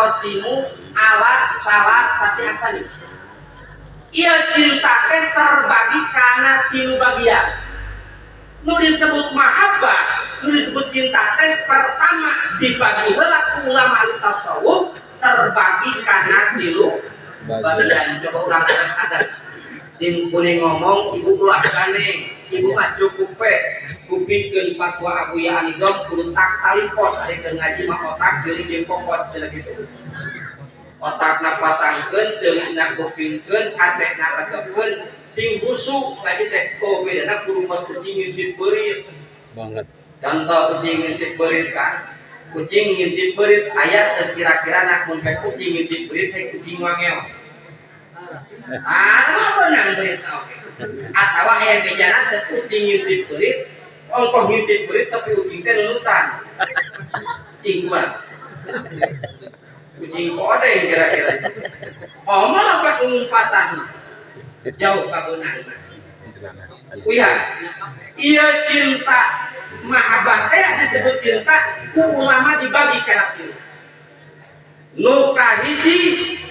tangkosimu ala salah sati aksani. Ia cinta teh terbagi karena tilu bagian. Nu disebut mahabbah, nu disebut cinta teh pertama dibagi heula ku ulama tasawuf terbagi karena tilu bagian. Coba urang ada sim kuning ngomong ibu ulah kane, ibu mah cukup kupikeun fatwa Abu Ya Anidom kudu tak talipot ari keur ngaji mah otak jeung jeung kokot cenah kitu. Otakna pasangkeun, ceulihna kupingkeun, hatena regepkeun, sing husu ngaji teh ko bedana kudu pas kucing ngintip beurit. Banget. Contoh kucing ngintip beurit kan. Kucing ngintip beurit aya teu kira-kira mun pe kucing ngintip beurit he kucing wangel. Beunang beurit oke. Atawa aya bejana teu kucing ngintip beurit, ongkoh ngintip beurit tapi kucing teh nunutan. Cing gua. Kucing kode kira-kira malah pakai umpatan jauh kabunanna kuya iya cinta mahabbah teh disebut cinta ku ulama dibagi kana tilu nu kahiji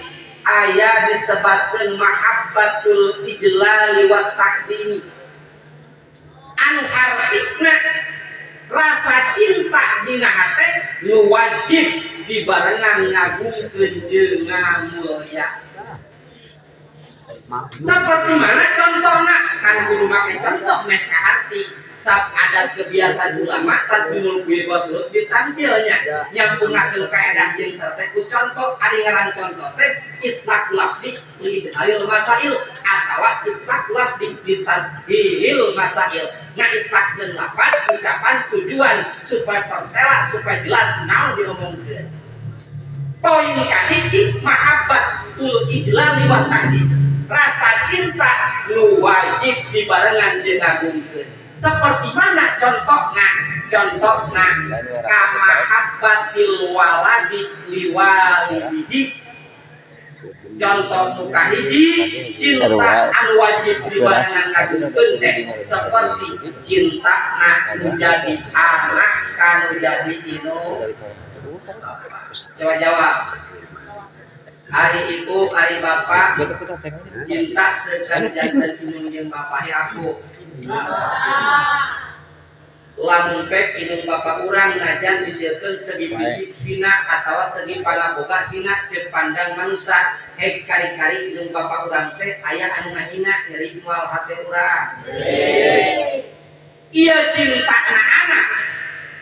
aya disebutkeun mahabbatul ijlali wa taqdimi anu artina rasa cinta dina hate nu wajib dibarengan ngagungkeun jeung ngamulya. Seperti mana contohna? Kan kudu make contoh meh ka hati. Sab adat kebiasaan ulama tapi mun pilih wasul ditansilnya nyampungakeun kaedah jeung sarta ku contoh ari ngaran contoh teh itlaq lafzi li halil masail atawa itlaq lafzi di tasdihil masail. Nah itlaqkeun lafaz ucapan tujuan supaya pertela supaya jelas naon diomongkeun. Poin kahiji mahabbatul ijlali wa taqdim. Rasa cinta nu wajib dibarengan jeung ngagungkeun. Seperti mana contohnya? Contohnya kamahabbatil waladi liwalidihi. Contoh nu kahiji cinta anu wajib dibarengan ngagungkeun teh seperti cintana nu jadi anak kanu jadi induk. Coba jawab. Hari ibu, hari bapak cinta tekan jantan indung jeung bapak aku. Lamun pek indung bapak urang najan disieulkeun segi fisik hina atawa segi palaboga hina ceuk pandang manusia hek kari-kari indung bapak urang teh aya anu ngahina nyeri moal hate urang. Ieu cinta anak-anak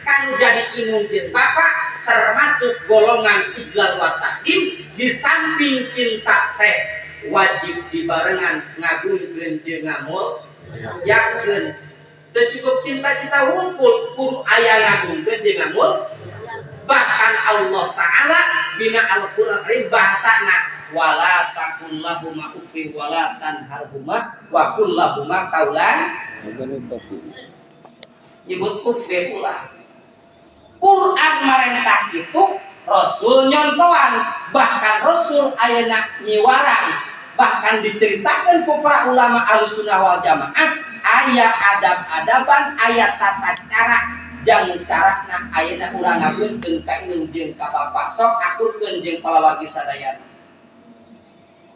kan jadi indung jeung bapak termasuk golongan ijlal wa taqdim. Di samping cinta teh wajib dibarengan ngagungkeun jeung ngamulyakeun. Teu cukup cinta-cinta wungkul kudu aya ngagungkeun jeung ngamul. Bahkan Allah Ta'ala dina Al-Qur'an Karim bahasana wala taqul lahum uffin wala tanharhuma wa qul lahum qaulan nyebut uffin pula. Quran marentah kitu, Rasul nyontohan, bahkan Rasul ayeuna nyiwarang, bahkan diceritakan ku para ulama Ahlussunnah wal Jamaah aya adab-adaban, aya tata cara jang carana ayeuna urang ngagungkeun ka indung jeung ka bapak sok aturkeun jeung palawagi sadayana.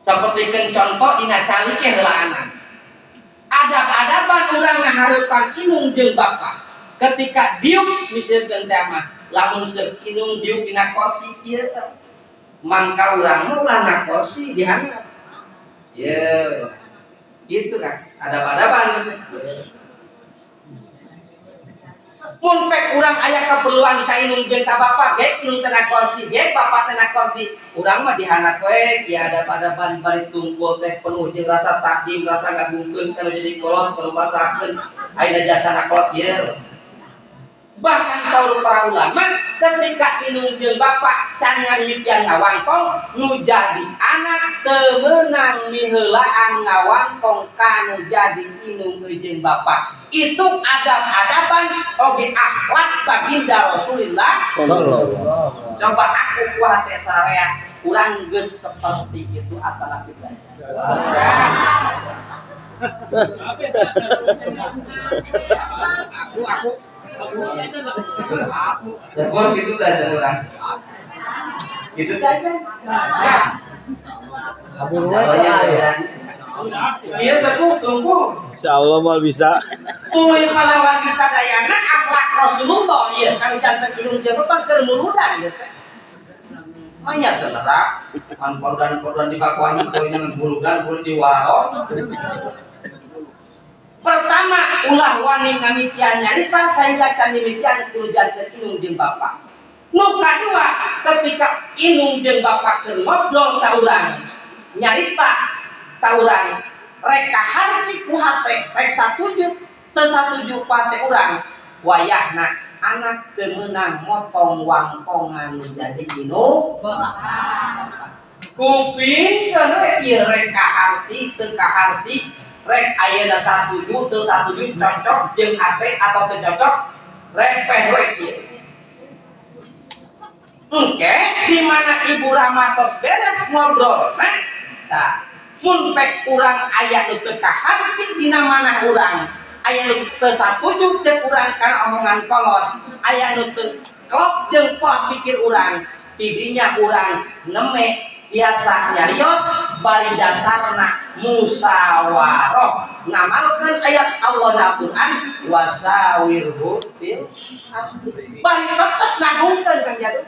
Sapertikeun contoh dina calik heulaanan. Adab-adaban urang ngahareupan indung jeung bapak. Ketika diuk misalkan teh mah lamun seuk indung diuk dina kursi ieu mangka urang mah ulah na kursi dihandap. Ye. Gitu kan. Adab-adaban teh. Mun pek urang aya kaperluan ka indung jeung ka bapak ge indung teh na kursi ge bapak teh na kursi urang mah dihandap we ieu adab-adaban bari tungkul teh penuh jeung rasa takdim rasa ngagungkeun kana jadi kolot kana masakeun ayeuna jasana kolot ieu. Bahkan saur para ulama ketika indung jeung bapak can ngamimitian ngawangkong nu jadi anak teu meunang miheulaan ngawangkong kanu jadi indung jeung bapak. Itu adab-adaban oge akhlak baginda Rasulullah sallallahu alaihi wasallam. Coba aku kuat teh sararea urang geus seperti itu apalagi belajar. Aku sebut gitu belajar orang. Gitu aja. Iya sepuh tunggu. Insyaallah mal bisa. Uin pahlawan disadayana akhlak Rasulullah ieu kami janten indung jabatan keur muludan ieu teh. Manya teh neraka kan korban dibakuan poe dengan buludan pun diwaro. Pertama ulah wani ngamitian nyarita sehingga can dimitian kudu janten indung jeung bapak. Nu kadua ketika indung jeung bapak keur ngobrol ka urang nyarita ka urang rek kaharti ku hate rek satuju teu satuju ku hate urang wayahna anak teu meunang motong wangkongan jadi inu kupingkeun we kieu rek kaharti teu kaharti rek ayeuna satuju teu satuju cocok jeung hate atau teu cocok repeh we kieu. Oke, di mana Ibu Rama tos beres ngobrol, nah, mun pek urang aya nu teu kaharti dina manah urang, aya nu teu satuju cek urang kana omongan kolot, aya nu teu klop jeung pola pikir urang, tidinya urang neme biasa nyarios bari dasarna musyawarah ngamalkeun ayat Allah na Quran wasawirhu bil amri bari tetep ngagungkeun Kang Jadu.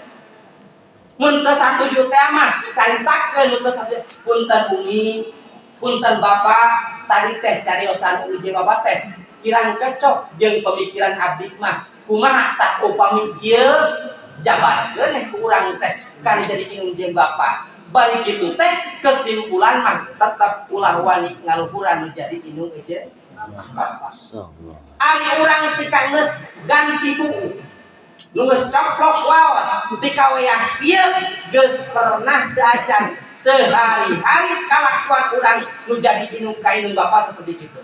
Mun teu satuju teh mah caritakeun nu teu satuju punten Umi, punten Bapak, tadi teh cariosan Umi jeung Bapak teh kirang cocok jeung pemikiran abdi mah. Kumaha tah upami kieu jabarkeun ku urang teh kan jadi indung jeung Bapak. Bari kitu teh kesimpulan mah tetep ulah wani ngaluhuran nu jadi indung jeung Bapak. Ari urang tika geus ganti buku nunggus coplok wawas di kawayah pieu geus pernah dacan sehari-hari kalakuan urang nu jadi indung ka indung Bapak seperti itu.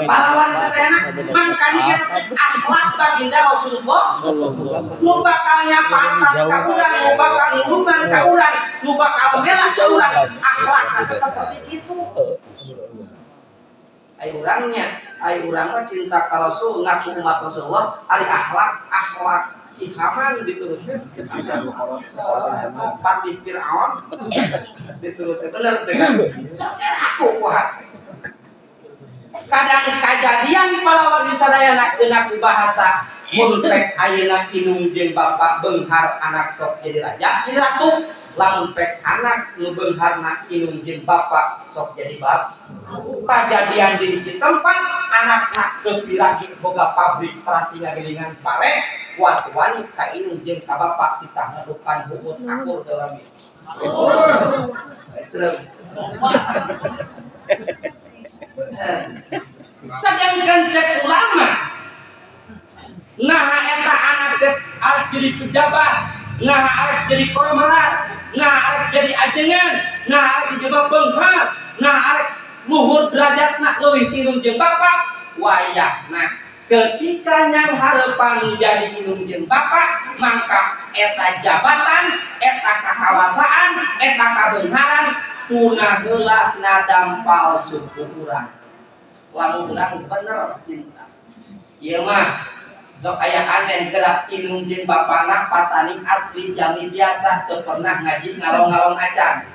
Pahlawan sadayana mangkani eta akhlak baginda Rasulullah nu bakalnya pantang ka urang, nu bakal nulungan ka urang, nu bakal ngelak ka urang, akhlak seperti itu. Ai urang mah cinta ka Rasul ngaku umat Rasulullah ari akhlak si Haman diturutkeun patih Firaun diturutkeun bener teh kan saker aku kuat kadang kajadian pahlawan disadayana geunap bahasa mun pek ayeuna indung jeung bapak beunghar anak sok jadi raja jadi ratu lamun pek anak nu beungharna indung jeung bapak sok jadi bab kajadian di tempat anakna kepilagi boga pabrik perati ngagelingan pare watuan ka indung jeung ka bapak kita ngadukan bubut akur dalam sedangkan cek ulama nah eta anak teh arek jadi pejabat nah arek jadi konglomerat nah arek jadi ajengan nah arek dijebak beunghar nah arek luhur derajatna leuwih ti indung jeung bapak wayahna ketika nyang hareupan jadi indung jeung bapak mangka eta jabatan eta kakawasaan eta kabeungharan tuna heula nadampal suku urang lamun urang bener cinta ieu mah sok aya aneh gerak indung jeung bapana patani asli jami biasa teu pernah ngaji ngalong-ngalong acan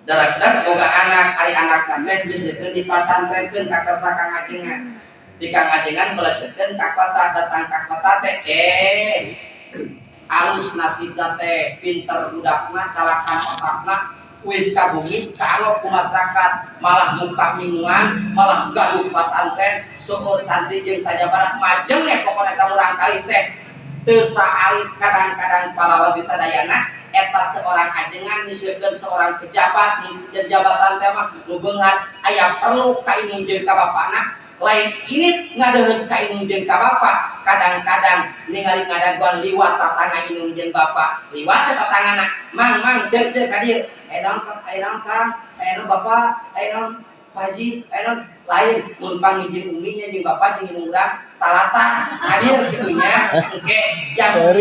darak-darak boga anak ari anakna teh geus di pasantrenkeun ka kersa kang ajengan di kang ajengan melecetkeun ka kota datang ka kota teh alus nasibna teh pinter budakna calakan otakna wih ka bumi kaalok ku masyarakat malah muka mingguan malah gaduh pasantren seueur santri jeung sajabarat majeng pokona eta urang kali teh teu saali kadang-kadang pahlawan disadayana eta seorang ajengan misalkeun seorang pejabat dan jabatan teh mah nu beunghar aya perlu ka indung jeung ka bapana lain ini ngadeheus ka indung jeung ka bapak kadang-kadang ningali ngadaguan liwat tatangga indung jeung bapak liwat tatangana mang ceuk ka dieu enon Kang enon bapak enon Haji enon lain mun pangijin uminya jeung bapak jeung indung urang talata hadir kitunya engke jam 5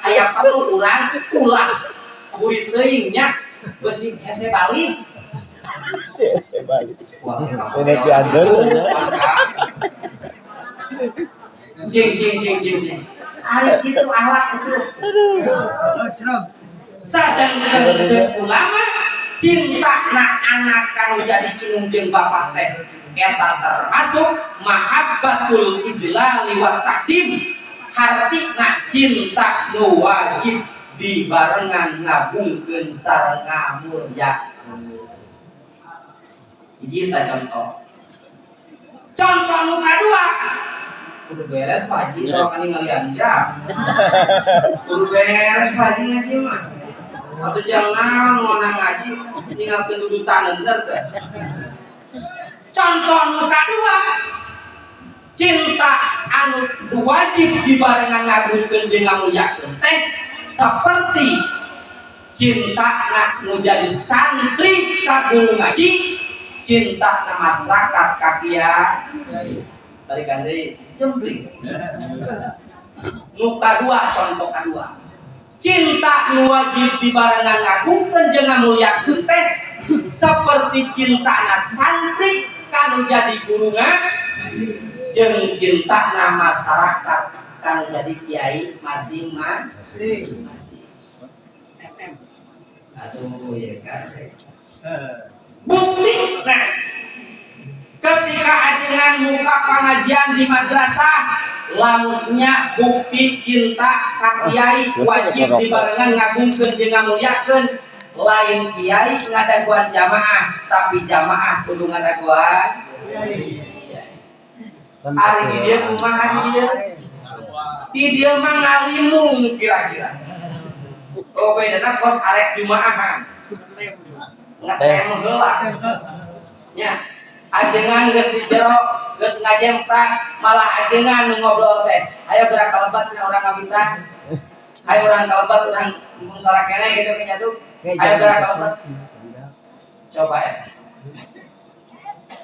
aya perlu urang ulah kurit teuing nya beusi hese balik hese balik ini diander Cing. Ari kitu akhlak itu. Sadangkeun jeung ulama cinta na anak kanu jadi inung jeung bapak teh eta termasuk mahabbatul ijlali wa taqdim, hartina cinta nu wajib dibarengan ngagungkeun sareng ngamulyakeun. Hiji ta contoh. Contoh nu kadua, kudu beres Pak Haji kalau kan ngalian jam. Kudu beres Pak Haji ngaji mah. Atuh jangan ngonang ngaji ninggalkeun dudutan enter teh. Contoh nu kadua, cinta anu wajib dibarengan ngagungkeun jeung ngamulyakeun teh saperti cinta nu jadi santri ka guru ngaji, cinta na masyarakat ka kiai. Tadi kan deui jempling. Nu kadua, contoh kadua, cinta nu wajib dibarengan ngagungkeun jeung ngamulyakeun teh saperti cinta na santri kanu jadi guru jeung cinta na masyarakat kanu jadi kiai masing-masing. Aduh ya kan. Bukti nah, ketika ajengan muka pengajian di madrasah lamunnya bukti cinta ka kiai wajib dibarengan ngagungkeun jeung ngamulyakeun, lain kiai ngadaguan jamaah tapi jamaah kudu ngadaguan kiai. Ari di dieu kumaha di dieu? Di dieu mah ngalimung kira-kira. Oh bedana kos arek jumaahan. Ngetem heula. Nya, ajengan geus di jero, geus ngajemprak, malah ajengan nu ngobrol teh. Ayo gerak kalebat cenah urang ngabintang. Ayo urang kalebat urang mumpung sora keneh gitu nya tuh. Ayo gerak kalebat. Coba ya.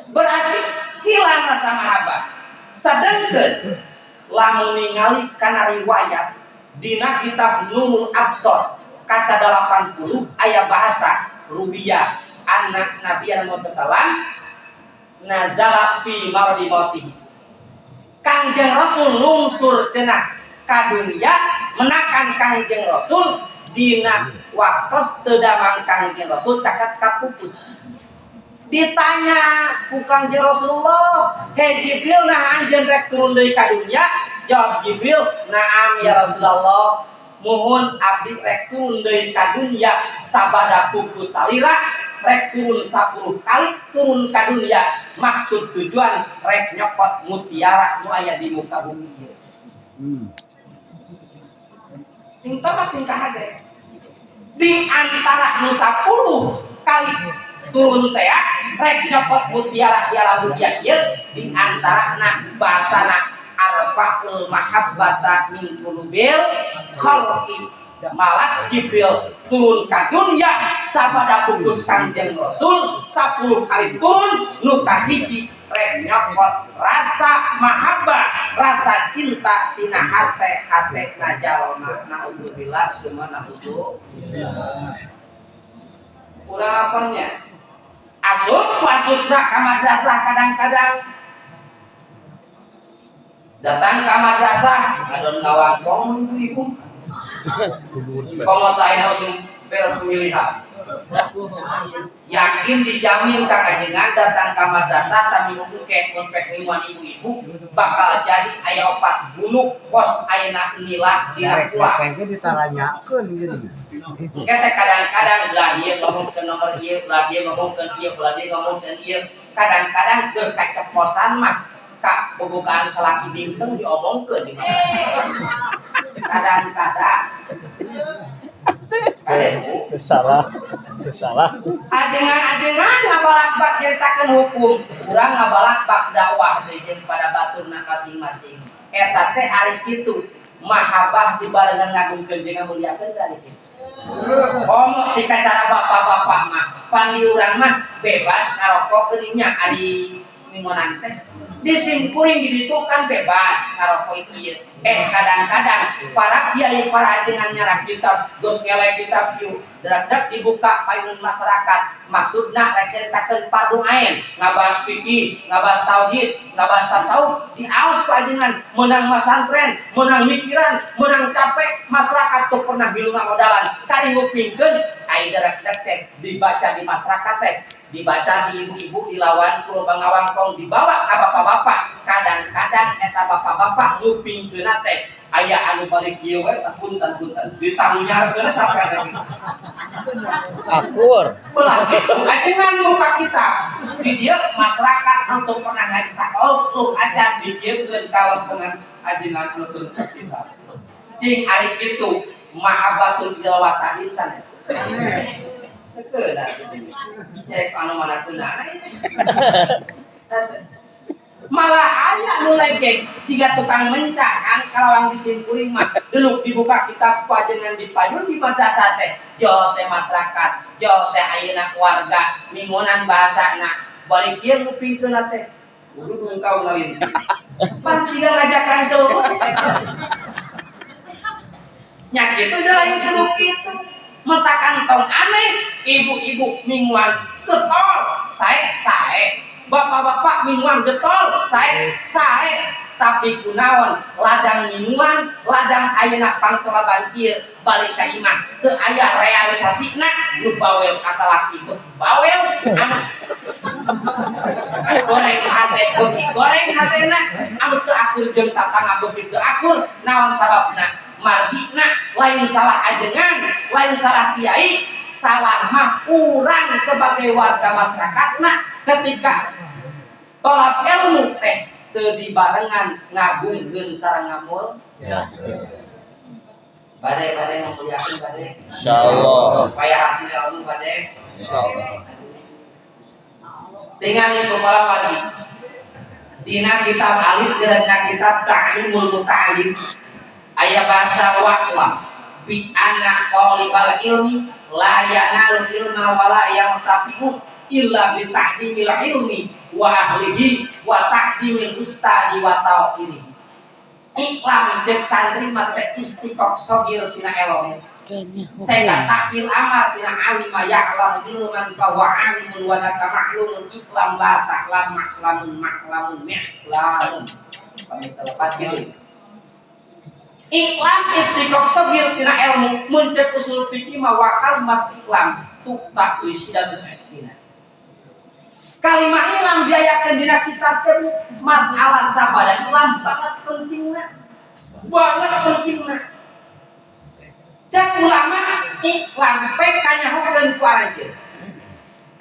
Berarti hilang rasa mahabbah. Sadengkeun lamun ningali kana riwayat dina kitab Nurul Absar kaca 80 aya bahasa Rubiyah anak Nabi Muhammad sallallahu nazala fi maradi mautihi. Kangjeng Rasul lungsur cenah ka dunya menakan Kangjeng Rasul dina waktos teu damang Kangjeng Rasul caket ka pupus. Ditanya ku Kangjeng Rasulullah, "He Jibril nah anjeun rek turun deui ka dunya?" Jawab Jibril, "Naam ya Rasulullah, muhun abdi rek turun deui ka dunya sabada pupus salira, rek turun 10 kali turun ka dunya, maksud tujuan rek nyokot mutiara nu aya di muka bumi ieu." Sing tara sing kahade. Di antara nu 10 kali turun teh rek nyokot mutiara di alam dunia ieu di antarana bahasana arfa'ul mahabbata min qulubil khalqi. Malak Jibril turun ka dunya sabada fokus Kangjeng Rasul 10 kali turun nu kahiji rek nyokot rasa mahabbah, rasa cinta tina hate na jalma. Naudzubillah summa naudzubillah. Urang apanya? Asupna ka madrasah kadang-kadang datang ke madrasah adon ngawangkong ibu-ibu pengotain harus beres pemilihan, yakin dijamin Kang Ajengan datang ke madrasah tapi ngukek lingkungan ibu-ibu bakal jadi aya 4 gunung pos ayeuna nila dina pulang ditaranyakeun gitu. Kita kadang-kadang lah dia ngomongkeun nomor ieu, lah dia ngomongkeun ieu, lah dia ngomongkeun ieu. Kadang-kadang keur kaceposan mah ka pembukaan salaki bingkeung diomongkeun. Kadang-kadang Salah. Ajengan ngabalak-bak nyaritakeun hukum, urang ngabalak-bak dakwah deui jeung pada baturna masing-masing. Eta teh ari kitu mahabbah dibarengan ngagungkeun jeung ngamulyakeun ari kitu. Tika cara bapak-bapak mah pan di urang mah bebas ngarokok geuning nya ari mingonan teh disimkuring di ditu kan bebas ngarokok itu ieu. Kadang-kadang para kiai para ajengan nyarah kitab geus ngelek kitab ieu dadak dibuka payun masyarakat maksudna rek caritakeun fardu ain ngabahas fikih ngabahas tauhid ngabahas tasawuf diaos ku ajengan menang masantren menang mikiran menang capek masyarakat tuh pernah bilunga modalan kari ngupingkeun ai dadak teh dibaca di masyarakat teh dibaca di ibu-ibu dilawan kulo bangawangkong dibawa ka bapak-bapak kadang-kadang eta bapak-bapak ngupingkeun teh aya anu bari kieu we punten-punten ditangunyarkeun sampai teh Akur. ulah gitu ajengan muka kita di dieu masyarakat anu pernah ngaji sakluk acan dikieun kalau dengan ajengan anu teu kita cing ari kitu mahabbatul ilawata sanes teu da cek anu mana keunana malah aya nu legek jika tukang menca kan kalawang disimkuring mah deluk dibuka kitab pajengan dipayun di madrasah teh jo teh masyarakat jo teh ayeuna keluarga mingunan bahasana bari kieu ngupingkeun teh kudu dungkau ngalin pas siga ngajakan teueuh nya kitu da lain kudu kitu mentakan tong aneh ibu-ibu minguan getol sae bapak-bapak minuan getol sae tapi kunaon ladang minuan ladang ayeuna pangtolaban kieu balik ka imah teu aya realisasina nu bawel kasalaki bawel anu goreng hatena anu teu akur jeung tatangga begitu akur naon sababna mardina lain salah ajengan lain salah kiai salah mah urang sebagai warga masyarakatna ketika tolak ilmu teh teu dibarengan ngagungkeun sareng ngamul Ya. bade ngamuliakeun bade Insyaallah. supaya hasil ilmu bade Insyaallah. tingali kepala wali dina kitab alif geurna kitab ta'limul muta'allim aya bahasa waqla bi anna talibal ilmi la yanalul ilma wala yamtafi'u illa bi ta'dimil ilmi wa ahlihi wa ta'dimil ustadi wa tawqilihi iklam cek santri mate istiqoq sogir tina elong sehingga takfil amar tina alima ya'lam ilman bahwa alimun wa naka ma'lumun iklam la ta'lam ma'lamun mi'lamun pamit telepat gitu iklam istiqoq sogir tina ilmu muncul usul fikih mawa kalimat iklam tuktak lisidatul iktina kalimat ilam diayakeun dina kitab teh masalah sabada ilam banget pentingna cek ulama iklam pe kanyahokeun ku aranjeun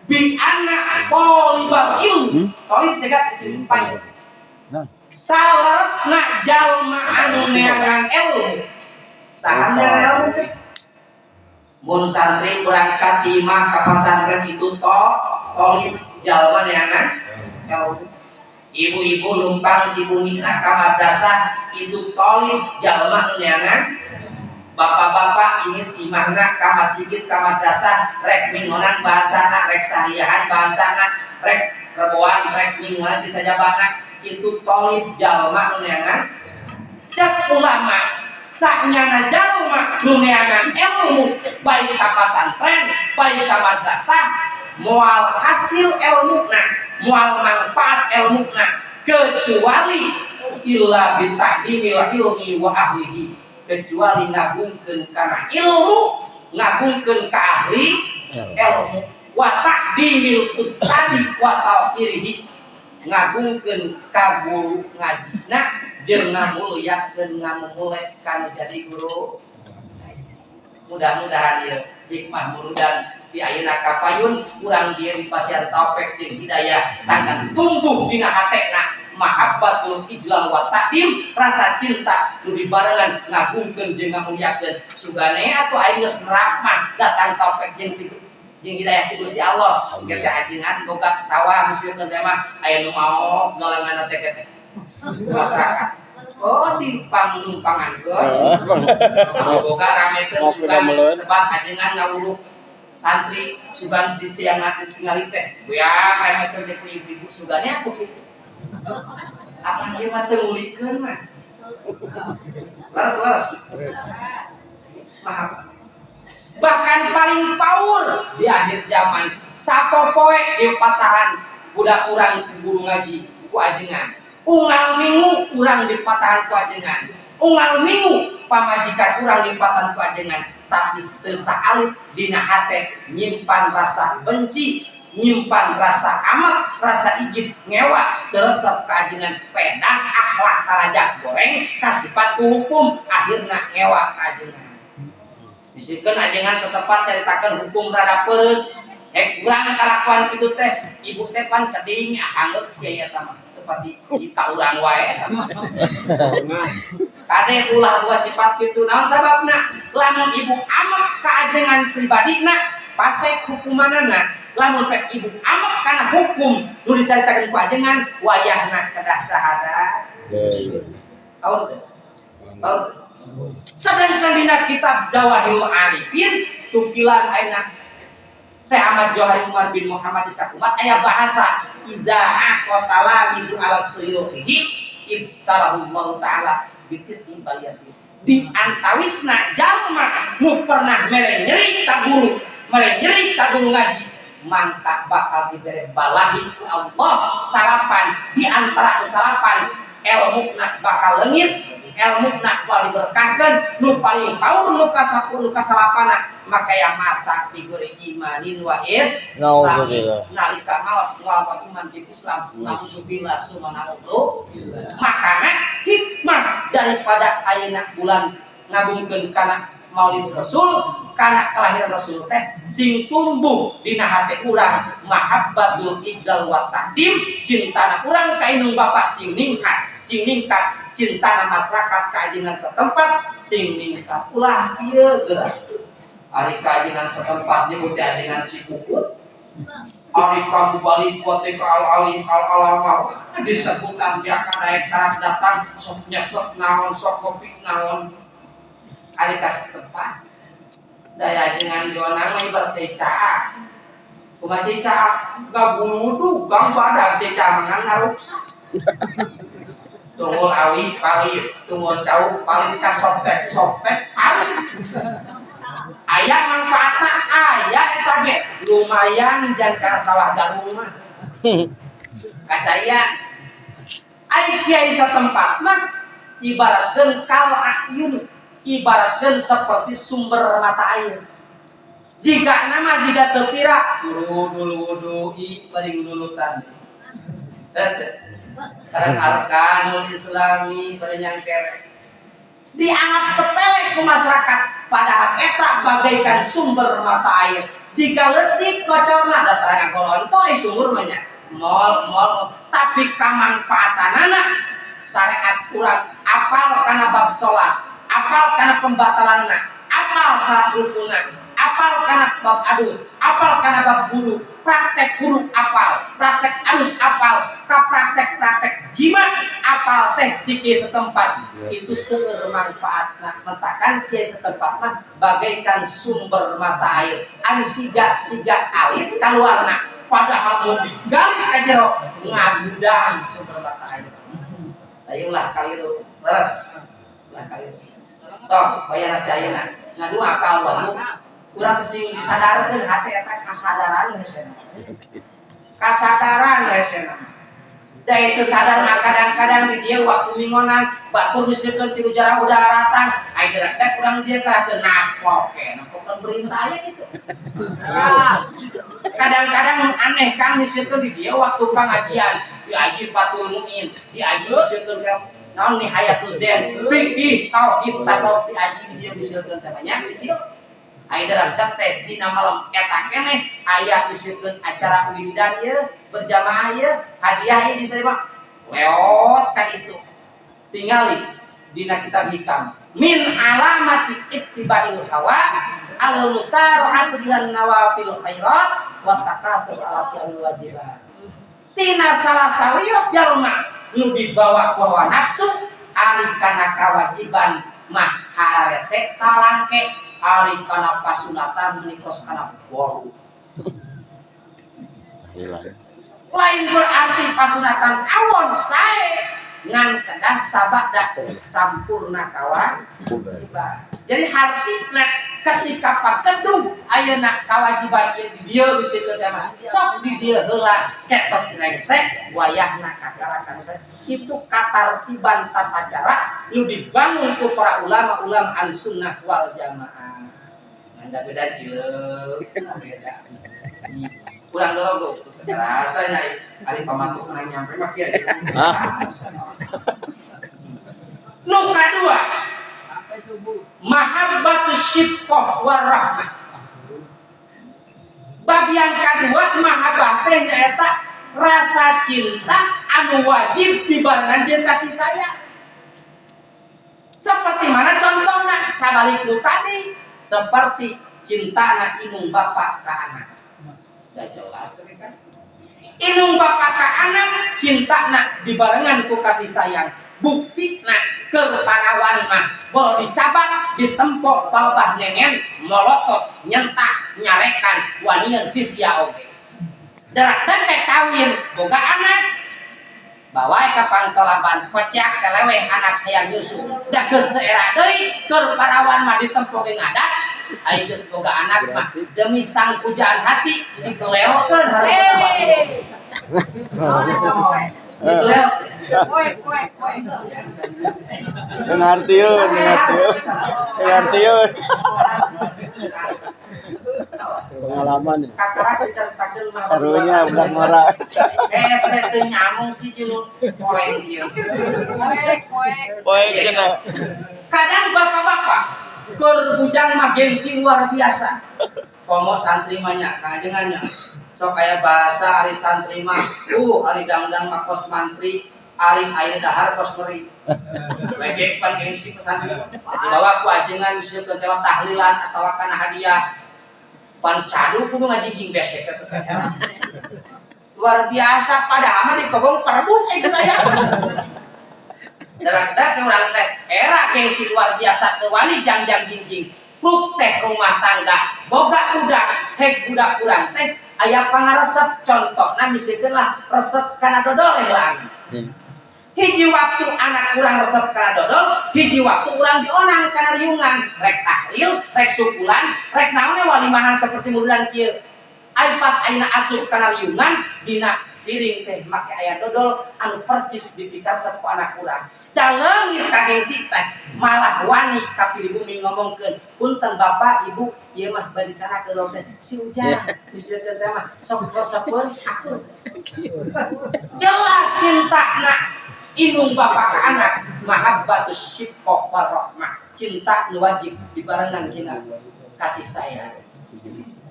bi anna talibal ilmi talib segat isim fa'il salaresna jalma anu neangan ilmu saha neangan ilmu teh mun santri berangkat di imah ka pasantren itu talib jalma neangan ilmu ibu-ibu numpang di bumi ka madrasah itu talib jalma neangan bapak-bapak ingin imahna ka masjid ka madrasah rek mingonan bahasana rek sahihan bahasana rek reboan rek mingonan di sajabana itu talib jalma neangan cek ulama saknyana jalma neangan ilmu baik ka pasantren baik ka madrasah moal hasil ilmuna moal manfaat ilmuna kecuali illa bi ta'dimil ilmi wa ahlihi kecuali ngagungkeun kana ilmu ngagungkeun ka ahli ilmu wa ta'dimil ustadi wa tawqirihi ngagungkeun ka guru ngajina jeung ngamulyakeun ngamumulek kana jadi guru mudah-mudahan ieu hikmah murudan di ayeuna kapayun urang dieu di pasien taufik jeung hidayah sangkan tumbuh dina hatena mahabbatul ijlal wa ta'dim rasa cinta nu dibarengan ngagungkeun jeung ngamulyakeun sugane atuh aing geus nerap mah datang taufik jeung hidayah ti Gusti Allah engke teh ajengan boga sawah musieun teh mah aya nu mau galangan teh teh masyarakat oh di panumpangan boga ramekeun sugan sebab ajengan ngawuru santri sugan di tiang ditinggali teh ya karena itu dia ibu-ibu sugannya aku gitu apa dia mah teu ngulikeun mah laras maaf bahkan paling power di akhir zaman sapopoe di patahan budak urang guru ngaji ku ajengan unggal minggu urang di patahan ku ajengan unggal minggu pamajikan urang di patahan ku ajengan tapi teu saalit dina hate nyimpan rasa benci nyimpan rasa amat rasa ijib ngewa teresep keajengan pedang akhlak talajak goreng kasifat hukum akhirna ngewa keajengan bisikeun ajengan setepat nyaritakeun hukum rada peureus hek urang kalakuan kitu teh ibu teh pan keding hangeut kieu eta mah tepati kita urang wae eta mah kade ulah dua sifat kitu naon sababna lamun ibu amak kaajengan pribadina pasek hukumanana lamun pek ibu amak kana hukum nu dicaritakeun ku ajengan wayahna kedah syahadat tahu teh tahu sedangkan dina kitab Jawahirul Arifin tukilan ayeuna Syekh Ahmad Johari Umar bin Muhammad Isakumat aya bahasa idza aqtala midu ala suyuhi ibtalahullahu taala bitis baliyati di antawisna jalma nu pernah mere nyeri ka guru mere nyeri ka guru ngaji mangka bakal dibere balahi ku Allah salapan di antara salapan ilmuna bakal leungit ilmuna bakal diberkahkeun nu paling tahu nu kasalapana maka yang mata figuri imanin wa is nalika maut mual iman di Islam alhamdulillah subhanallah makana hikmah daripada ayeuna bulan ngabungkeun kana Maulid Rasul kana kelahiran Rasul teh sing tumbuh dina hate urang mahabbatul iqdal wa taqdim cintana urang ka indung bapa sing ningkat cintana masyarakat kaajengan setempat sing ningkat ulah ieu geura ari kaajengan setempat nyebut ajengan si Puput ari kamu balik pote ka al-alim al-alamah disebutan dia kadaek karep datang sok nyesek naon sok kopi naon ari ka setempat daya ajengan dionang mah ibarat cecaa kumaha cecaa gabuludu gang badan cecaa mangan ngaruksa tunggul awi palit tunggul cau palit ka softek palit aya manfaatna aya eta ge lumayan jan kana sawah garung mah kacaya ai kiai satempat mah ibaratkeun kal ayun ibaratkeun seperti sumber mata air jika nama jika teu pira wudu paling nulutan karena arkanul islami berenyang kere dianggap sepele ke masyarakat padahal eta bagaikan sumber mata air jika letik kocorna da terang golon teh sumur banyak mol tapi kamanfaatanana syariat kurang apal kana bab salat apal kana pembatalanna apal salat rukunna apal kana bab adus apal kana bab wudu praktek wudu apal praktek adus apal ka praktek jima apal teh di kieu setempat itu seueur manfaatna mentakan kieu setempat mah bagaikan sumber mata air anu siga alit kaluarna padahal mun digali ka jero ngagudang sumber mata air ayolah kaliru leres lah kaliru sok bayar teh ayeuna ngadu akal wae urang sing disadarkeun hate eta kasadaran hesena da itu sadar mah kadang-kadang di dieu waktu mingonan batur misalkeun ti jarah udara ratang ai gerak dek urang dieu karakeun napokeun berintah aya kitu kadang-kadang aneh kan misalkeun di dieu waktu pangajian diaji Fathul Muin diaji misalkeun naon ni Hayatul Zen fikih tauhid tasawuf diaji di dieu misalkeun teh banyak bisi ai gerak dek teh dina malam eta keneh aya misalkeun acara wiridan ieu berjamaah ya hadiah ini saya mah lewat kan itu tinggali dina kitab hikam min alamati ittiba'il hawa al musara'atu ila nawafil khairat wa takasur ala fi'il wajibat tina salah sawios jalma nu dibawa ku hawa nafsu ari kana kawajiban mah harese talangke ari kana pasunatan menikos kana bolu. Lain berarti pasunatan awon sae ngan kedah sabada sampurna kawan ibadah. Jadi hartina ketika pakedung ayeuna kewajiban ieu di dieu bisi teh mah sok di dieu heula ketos direngsek wayahna kakarakan saya itu katartiban tata cara nu dibangun ku para ulama-ulama Ahlussunnah wal Jamaah. Anda beda cileuk, beda. Kurang dorogo rasanya ari pamatuk nang nyampe mah kieu. Nu kadua mahabbatus syifqah warahmah. Bagian kedua mahabbah teh nyaeta rasa cinta anu wajib dibarengan jeung kasih sayang. Seperti mana contohna sabaliknu tadi seperti cintana indung bapa ka anak. Udah jelas tadi kan. Indung bapa ka anak cintana dibarengan ku kasih sayang. Buktina keur panawan mah bolo dicabak ditempok palebah nengen molotot nyentak nyarekan wanian sisya oge darak teh kawin boga anak bawa ka pantolaban kocak keleweh anak hayang nyusu da geus teu era deui keur panawan mah ditempok ge ngadat ai geus boga anak mah demi sang pujaan hati dikelelkeun hareupeun Ngartiun. Pengalaman. Kakara diceritakeun mah Karunya budak mara. Ese teu nyamung si jeung poleng ieu. Poek cenah. Kadang bapak-bapak keur bujang mah gengsi luar biasa. Komo santri mah nya kajengannya. Sok aya bahasa ari santri mah, ari dangdang mah kos mantri, ari aya dahar kos meri. Legek pan gengsi ke santri. Dibawa ku ajengan misalkeun teh tahlilan atawa kana hadiah. Pan cadu kudu ngajiging besek teh. Luar biasa padahal mah dikobong perebut geus aya. Darak-darak urang teh era gengsi luar biasa teu wani jangjang jingjing. Pruk teh rumah tangga, boga budak, hek budak urang teh aya pangaresep contohna misalkeun lah resep kana dodol heula. Hiji waktu anak urang resep kana dodol, hiji waktu urang dionang kana riungan, rek tahlil, rek syukuran, rek naon walimahan seperti murudan kieu. Ai pas ayeuna asup kana riungan dina piring teh make aya dodol anu percis dipikar saku anak urang. Daleungit ka gengsi teh malah wani ka pribumi ngomongkeun, "Punten Bapak, Ibu, ieu mah bari cara dodol teh si Ujang." Misalkeun teh mah sok resepkeun aku. Jelas cintana indung bapa ka anak, mahabbatus syifqah warahmah. Cinta nu wajib dibarengan dina kasih sayang.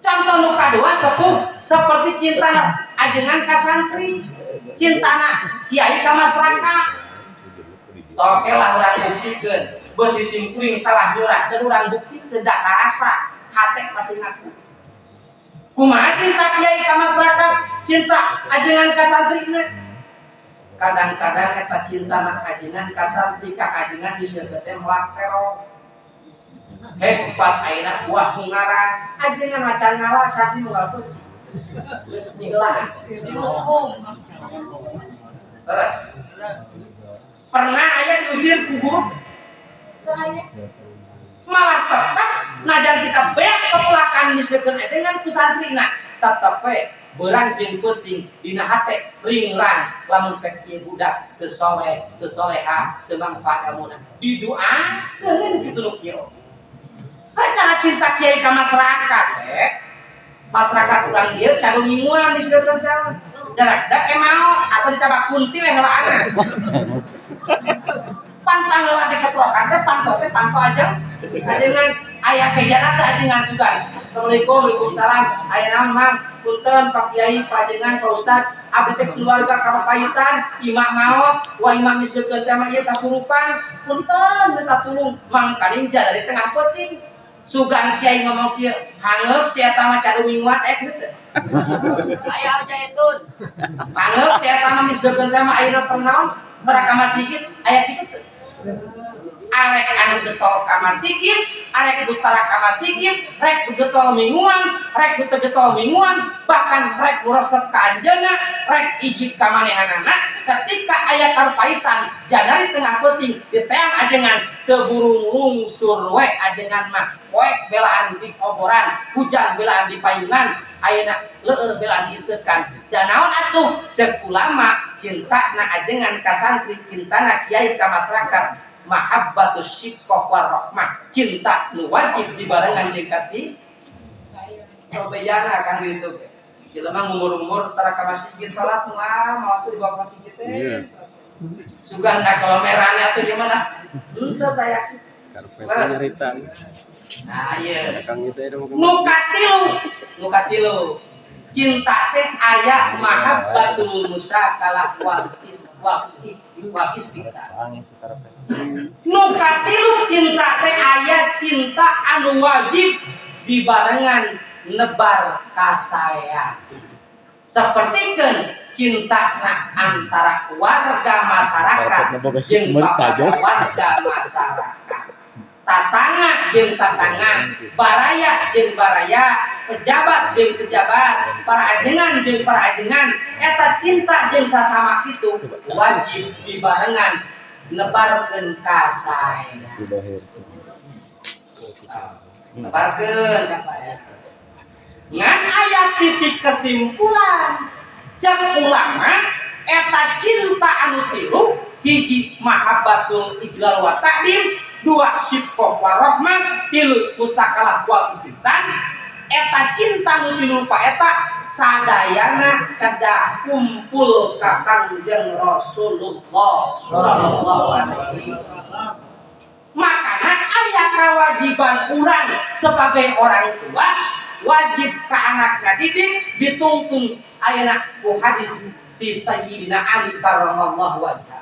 Contoh nu kadua sepuh seperti cintana ajengan ka santri, cintana kiai ka masyarakat. Soke lah urang buktikeun, beusi simkuring salah nyurah dan urang buktikeun da karasa, hate pasti ngaku. Kumaha cinta kiai ka masyarakat, cinta ajengan ka santrina? Kadang-kadang eta cintana ajengan ka santri ka ajengan diseukeun teh melak teror. Hek pas ayeuna buah hungaran, ajengan macan ngalah santri nunggal teu. Geus digelas. Terus pernah ayah diusir ku guru malah tetap najan kita beak pepelakan misalkan dengan ku santrina tetap we berang jeung penting dina hate ringrang lamun pek ieu budak teu soleh teu soleha teu mangfaat ilmuna didoakeun kitu nu kieu. Cara cinta kiai ka masyarakat masyarakat urang dieu cadu mingguan diseukeun teh dadak emang atau dicabak kunti we heula anak. Pantang heula diketrokan teh panto aja. Ajengan aya pejana teh ajengan sugan. Assalamualaikum, waalaikumsalam. Aya naon, Mang? Punten Pak Kiai, Pak Ajengan, Pak Ustad. Abdi teh keluarga kapapayutan, imam maot, wa imam miseukeun teh mah ieu kasurupan. Punten minta tulung Mang Kadinja dari tengah peuting. Sugan Kiai ngomong kieu, hangeuk si eta mah cadu mingguan kitu teh. Aya jaitun. Hangeuk si eta mah miseukeun teh mah ayeuna teu naon, mereka masih sedikit ayat itu arek anu getol ka masjid, arek butara ka masjid, rek getol mingguan, rek getol mingguan, bahkan rek resep ka anjeunna, rek ijib ka manehanana. Ketika aya karpaitan jadari tengah peuting di teang ajengan teu burung lungsur we ajengan mah poek belaan di oboran, hujan belaan di payungan, ayeuna leueur belaan dieuteutkan. Da naon atuh ceuk ulama cintana ajengan ka santri, cintana kiai ka masyarakat, mahabbatus syiqqah war rahmah, cinta nu wajib dibarengan jeung kasih robeyana kan gitu. Jelema ngumur-umur tara ka masjid salat moal mau atuh dibawa ka masjid teh. Sugan kalau merahnya atuh gimana? Henteu taya. Karpet. Nah, ieu. Kang itu ada Nu katilu. Cinta teh aya mahabbatul musyakalah wal istihsan. Nu katilu cinta teh aya cinta anu wajib dibarengan nebar kasaya. Sapertikeun cinta antara warga masyarakat jeung warga masyarakat, tatangga jeung tatangga, baraya jeung baraya, pejabat jeung pejabat, para ajengan jeung para ajengan, eta cinta jeung sasama kitu wajib dibarengan nebarkeun kasaya. Nebarkeun kasaya. Ngan aya titik kesimpulan cek ulama eta cinta anu tilu, hiji mahabbatul ijlal wa ta'dim, dua syiqqah wa rahmah, tilu musakalah wal istihsan. Eta cinta nu tilu pa eta sadayana kada kumpul ka Kangjeng Rasulullah sallallahu alaihi wasallam. Makana aya kewajiban urang sebagai orang tua wajib ke anak ngadidik dituntun ayeuna ku hadis ti Sayyidina Ali karramallahu wajhah.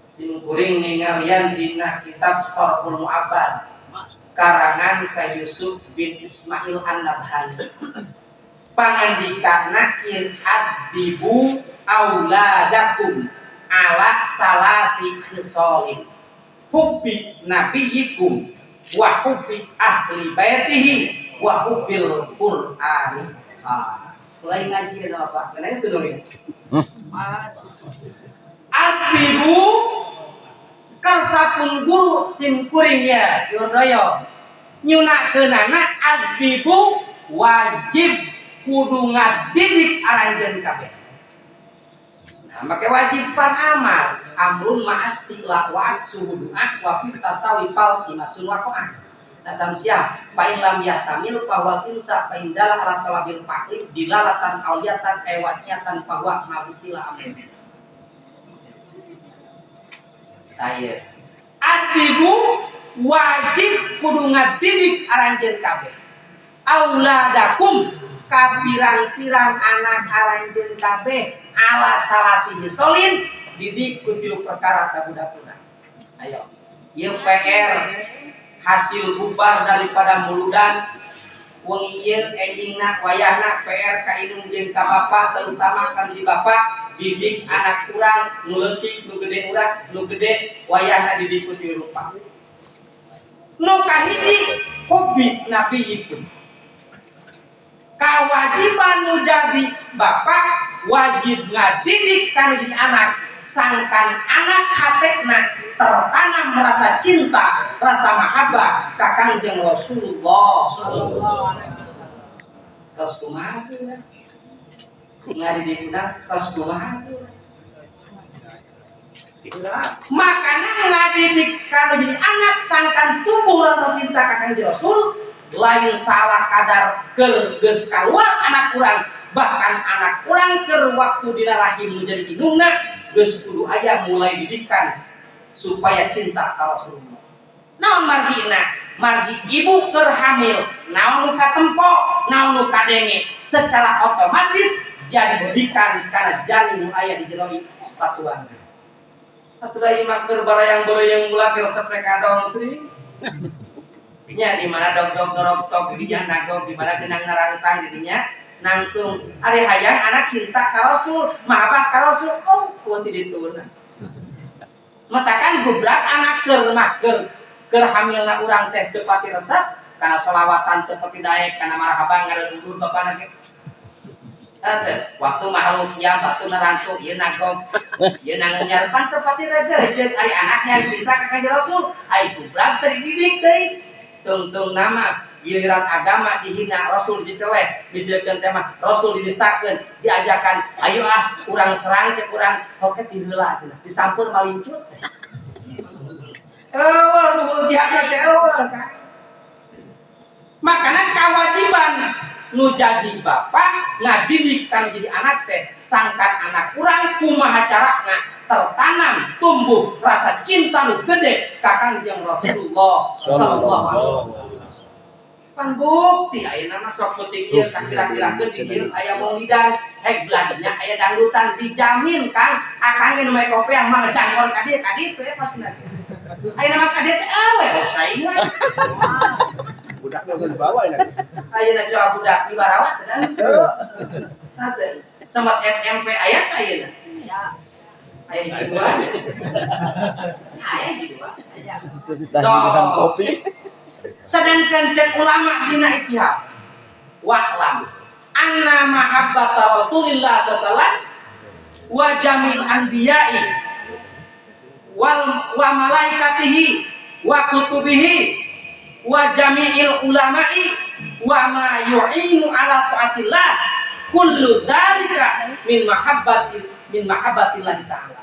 Simkuring ningalian dina kitab Sharhul Mu'abbad karangan Syekh Yusuf bin Ismail An-Nabhani. Pangandikana kieu adibu auladakum ala salasi khisalin. Hubbi nabiyikum wa hubbi ahli baitihi wa hubbil Qur'ani. Selain ngaji ada apa? Kenapa itu dong ya? Adibu karsapun guru simkuring ya yodoyo nyunakeunana adibu wajib kudu ngadidik aranjeun kabeh. Nah, make wajiban amal amrun ma'astilah wa suhudu'ah wa fi tasawi fal imasun wa qa'ah. Nasam siap pain lam yatamil pahwal insa pain dalah ala talabil fa'li dilalatan auliyatan aywatiyatan pahwa mal istilah amrin. Saya adibu wajib kudu ngadidik aranjeun kabeh auladakum kapirang-pirang anak aranjeun kabeh ala salasi hisolin didik ku tilu perkara tabudakuna. Ayo ieu PR hasil bubar daripada muludan wengi ieu enjingna wayahna PR ka indung jeung ka bapa terutama ka diri bapa didik anak urang nu leutik nu gede urang nu gede wayahna didik ku ti rupa nu kahiji hobi nabi itu kawajiban nu jadi bapa wajib ngadidik kana jadi anak sangkan anak hatena tertanam rasa cinta, rasa mahabbah ka Kangjeng Rasulullah sallallahu alaihi wasallam. Tos kumaha teh? Ngadidik budak tos kumaha teh? Makana ngadidik kana jadi anak sangkan tumbuh rasa cinta ka Kangjeng Rasul lain salah kadar keur geus kaluar anak urang, bahkan anak urang keur waktu dina rahim menjadi indungna geus kudu aya mulai didikan supaya cinta ka Rasulullah. Naon margina? Margi ibu keur hamil, naon nu katempo, naon nu kadenge, secara otomatis jadi didikan kana janin nu aya di jero patuana. Atuh imah keur barayang-barayang mulak resep rekadong Sri. Nya di mana dog-dog ngerok-tok di dinya nagog di mana genang narangtang di dinya nangtung ari hayang anak cinta ka Rasul, mahabbah ka Rasul, oh kuat di dituna. matakan gubrak anak keur mah keur hamilna urang teh teu pati resep kana sholawatan teu pati daek kana marhaba ngadudur bapana ge. Waktu makhluk yang batu nerantu ieu nagom ieu nangunyarpan teu pati rede jeung ari anaknya cinta ka Kanjeng Rasul ai gubrak teu dididik deui tungtung nama giliran agama dihina Rasul diceleh biseukeun teh mah Rasul didistakeun diajakan ayo urang serang cek urang hoke ti heula cenah disampur malincut ruhul jihad teh makana kewajiban nu jadi bapak ngadidik kan jadi anak teh sangkan anak urang kumaha carana tertanam tumbuh rasa cinta nu gede ka Kanjeng Rasulullah sallallahu alaihi wasallam. Pan bukti ayeuna mah sok peuting ieu sakira-kirakeun di dieu aya maulidan hek gladinya aya dangdutan dijamin Kang akang ge nu make kopiah mah ngejangkor ka dieu pasina. Ayeuna mah ka dieu teh awe saing we. Budaknya udah dibawa ini. Ayeuna coba budak di barawat teh teu. Tah semat SMP aya teh ayeuna. Aya. Aya gitu dua. Aya gitu dua. Ditahan kopi. Sedangkan cek ulama dina ittihad wa'lam anna mahabbata Rasulillah sallallahu wa jamil anbiya'i wa malaikatihi wa kutubihi wa jami'il ulama'i wa ma yu'inu ala ta'atillah kullu dzalika min mahabbatillah ta'ala.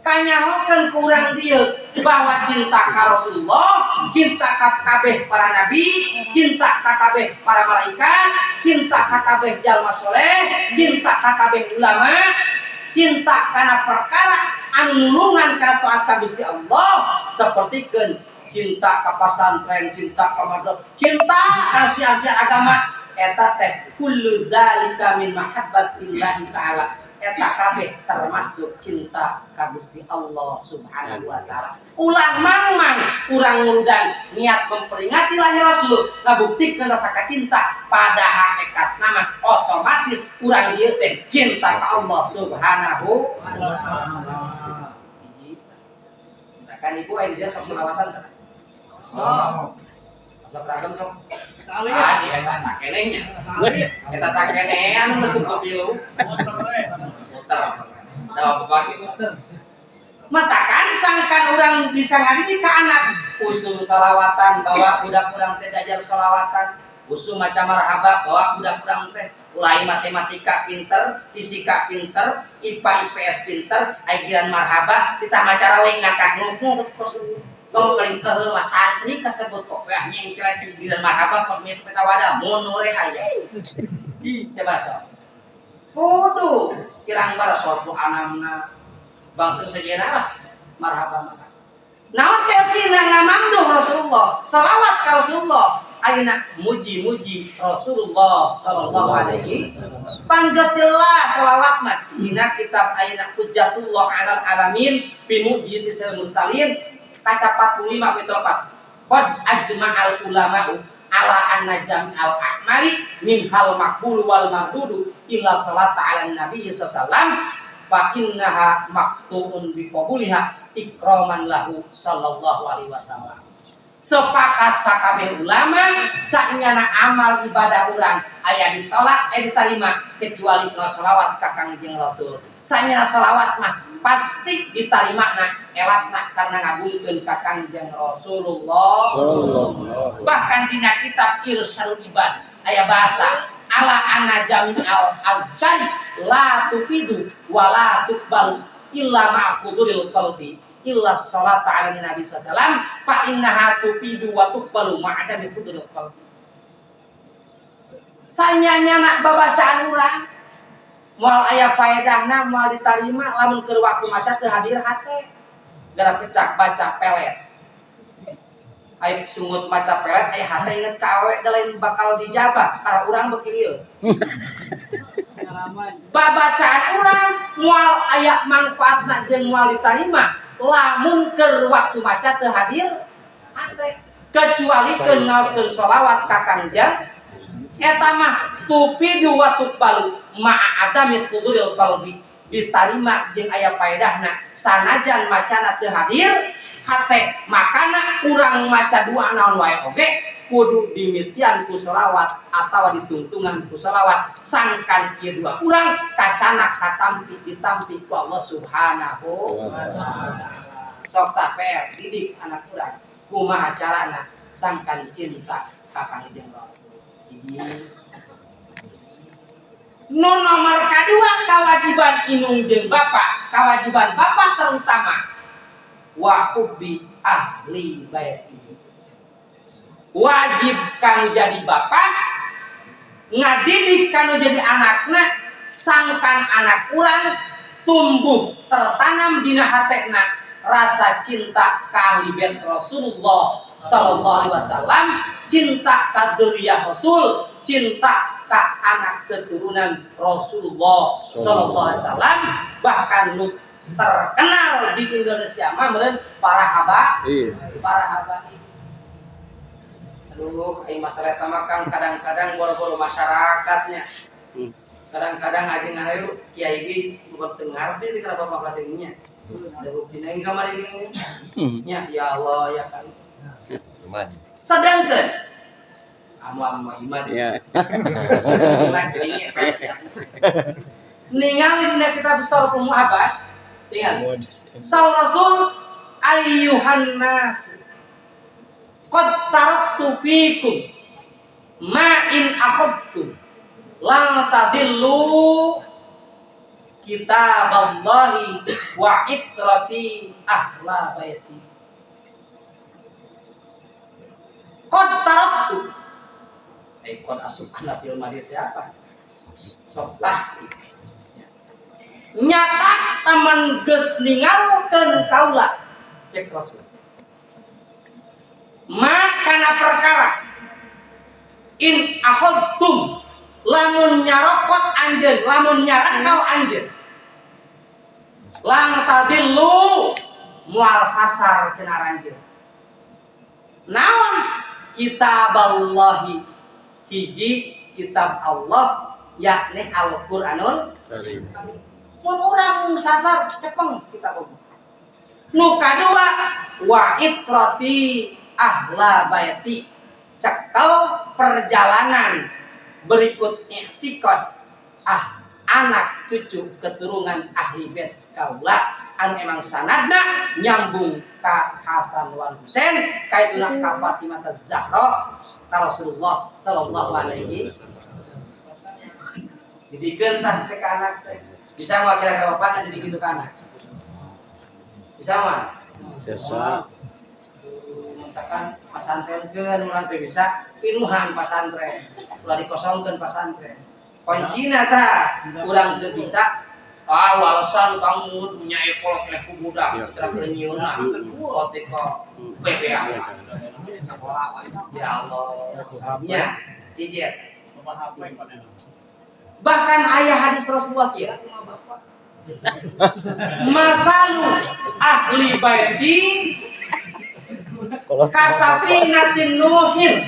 Kanyahokeun ku urang dieu bahwa cinta ka Rasulullah, cinta ka kabeh para nabi, cinta ka kabeh para malaikat, cinta ka kabeh jalma soleh, cinta ka kabeh ulama, cinta kana perkara anu nulungan kana taat ka Gusti Allah, sapertikeun cinta ka pasantren, cinta ka madrasah, cinta ka siar-siar agama eta teh kullu zalika min mahabbatillah ta'ala. Eta kabeh termasuk cinta ka Gusti Allah Subhanahu wa taala. Ulah mang urang ngundang niat memperingati lahir Rasul ngabuktikeun rasa kacinta pada hakikat nama otomatis urang dieu teh cinta ka Allah Subhanahu wa taala. Kan ibu aya dia sok selawatan teh. Oh. Sok ragam sok. Di eta tak kenehnya. Eta tak kenehan mesuk tilu. Matakan sangkan orang bisa ngadidik ke anak usul salawatan bahwa budak-budak teh diajar salawatan usul macam marhaba bahwa budak-budak teh mulai matematika pinter, fisika pinter, IPA IPS pinter, agiran marhaba kita macara we ngakak ngomong ngomong paling keheula santri kasebut kopiah nyengkel agiran marhaba kos mieu peta wadah mun nure hayang coba sok kudu kirang bara suatu anamna bangsa sejenna lah marhaba maka naon teh sina ngamamduh Rasulullah salawat ka Rasulullah ayeuna muji-muji Rasulullah sallallahu alaihi panggeus jelas salawat mah dina kitab ayeuna Hujjatullah alal alamin bi mujizatil mursalin kaca 45 pitu 4 qad ajma'al ulama'u ala anna jam'al a'mali min hal maqbul wal mardudu illa salata ala nabi sallallahu fa innaha maktubun bi qabuliha ikraman lahu sallallahu alaihi wasallam. Sepakat sakabeh ulama saenyana amal ibadah urang aya ditolak diterima kecuali sholawat ka Kangjeng Rasul. Saenyana sholawat mah pasti ditarimana elatna karena ngagungkeun ka Kangjeng Rasulullah. Bahkan dina kitab Irsyadul Ibad aya bahasa ala anna jami'al al-kali la tufidu wa la tuqbal illa ma'khuduril qalbi illa sholata ala nabi sallallahu fa innaha tufidu wa tuqbalu ma'adami khuduril qalbi. Sanyanya nak babacaan urang moal aya faedahna moal ditarima lamun keur waktu maca teu hadir hate gara pecak baca pelet ai sungut maca pelet ai hate inget ka awe da lain bakal dijabah karena urang beuki lieu babacaan urang moal aya manfaatna jeung moal ditarima lamun keur waktu maca teu hadir hate kecuali keur ngaoskeun sholawat ka Kangjeng eta mah tupidu wa tuqbalu ma'a adami khuduril qalbi ditarima jeung aya paedahna sanajan macana teu hadir hate makana urang maca doa naon wae oge kudu dimitian ku selawat atawa ditungtungan ku selawat sangkan ieu dua urang kacana katampi ditampi ku Allah Subhanahu wa taala. Sok tah PR didik anak urang kumaha carana sangkan cinta ka Kangjeng Rasul. Hiji nu nomor kadua kewajiban indung jeung bapa, kewajiban bapa terutama wa hubbi ahli baiti. Wajib kanu jadi bapak ngadidik kanu jadi anakna sangkan anak urang tumbuh tertanam dina hatena rasa cinta ka ahli bait Rasulullah sallallahu alaihi wasallam, cinta ka dzurriyyah Rasul, cinta ka anak keturunan Rasulullah sallallahu alaihi wasallam, bahkan nu terkenal di Indonesia mah meureun para habaib. Aduh, ini masalah tamakan kadang-kadang boro-boro masyarakatnya. Kadang-kadang aja ngarayu kiai ini bukan tengah arti di kenapa bapak tingginya. Ada buktinya yang kamar ini. Ya Allah ya kan. Sedangkan ama iman. Ya. Iman ini pasti. Ningali dina kita besar pemuhabat. Tinggal. Saul Rasul ayyuhan nas qad taraktu fikum ma in akhadtum la tadillu kitaballahi wa itrati ahla baiti. Qad taraktu qad asukna fil madit apa sok tah nyata taman geus ningalkeun kaula cek Rasul makana perkara in akhadtum lamun nyarokot anjeun lamun nyarakau anjeun lang tadillu moal sasar cenah anjeun naon kitaballahi hiji kitab Allah yakni Al-Qur'anul Karim mun urang sasar cepeng kitab Allah nu kadua wa itrati ahla baiti cekal perjalanan berikut i'tiqad anak cucu keturunan ahli bait kaula anu emang sanadna nyambung ka Hasan wal Husain kaituna ka Fatimah Az-Zahra ka Rasulullah sallallahu alaihi wasallam. Didikeun tah teh ka anak teh. Bisa mah kira-kira bapakna didik kitu ka anak. Bisa mah? Bisa. Mentakan pasantrenkeun urang teh bisa pinuhan pasantren. Ulah dikosongkeun pasantren. Kuncina tah urang teu bisa alasan kamu punya ekol keleh ku budak cara nyieunna otek ko PPA sekolah ya Allah nya izin bahkan ayah hadis Rasulullah kieu masalu ahli baiti kasafinatin nuhin